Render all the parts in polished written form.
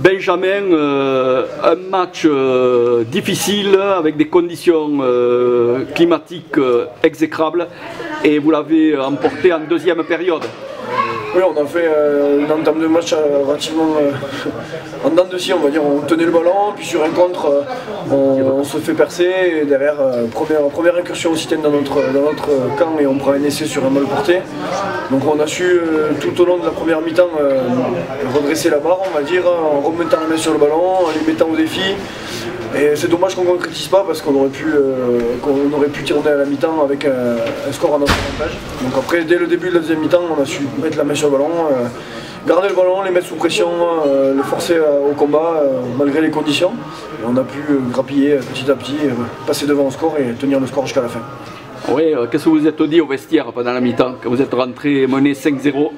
Benjamin, un match difficile avec des conditions climatiques exécrables et vous l'avez emporté en deuxième période. Oui, on a fait une entame de match relativement en dents de scie, on va dire. On tenait le ballon, puis sur un contre, on se fait percer. Et derrière, première incursion occitane dans notre camp et on prend un essai sur un mal porté. Donc on a su tout au long de la première mi-temps redresser la barre, on va dire, en remettant la main sur le ballon, en les mettant au défi. Et c'est dommage qu'on ne concrétise pas parce qu'on aurait pu tirer à la mi-temps avec un score à notre avantage. Donc après, dès le début de la deuxième mi-temps, on a su mettre la main sur le ballon, garder le ballon, les mettre sous pression, le forcer au combat malgré les conditions. Et on a pu grappiller petit à petit, passer devant au score et tenir le score jusqu'à la fin. Oui, qu'est-ce que vous êtes dit au vestiaire pendant la mi-temps, quand vous êtes rentré mené 5-0?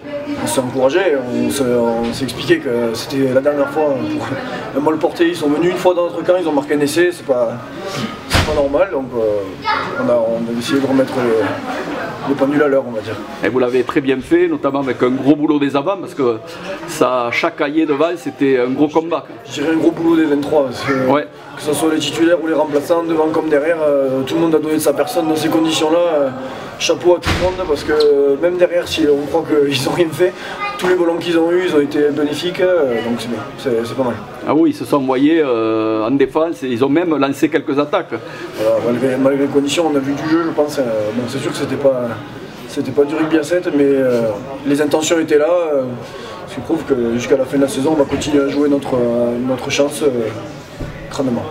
On s'est encouragé, on s'est expliqué que c'était la dernière fois pour un mal porté. Ils sont venus une fois dans notre camp, ils ont marqué un essai, c'est pas normal, donc on a essayé de remettre les pendules à l'heure, on va dire. Et vous l'avez très bien fait, notamment avec un gros boulot des avants, parce que ça, chaque cahier devant, c'était un gros combat. Je dirais un gros boulot des 23, parce que, ouais. Que ce soit les titulaires ou les remplaçants, devant comme derrière, tout le monde a donné de sa personne dans ces conditions-là. Chapeau à tout le monde, parce que même derrière, si on croit qu'ils n'ont rien fait, tous les ballons qu'ils ont eu, ils ont été bénéfiques, donc c'est bien, c'est pas mal. Ah oui, ils se sont envoyés en défense et ils ont même lancé quelques attaques. Voilà, malgré les conditions, on a vu du jeu, je pense. Bon, c'est sûr que c'était pas du rugby à 7, mais les intentions étaient là, ce qui prouve que jusqu'à la fin de la saison, on va continuer à jouer notre chance crânement.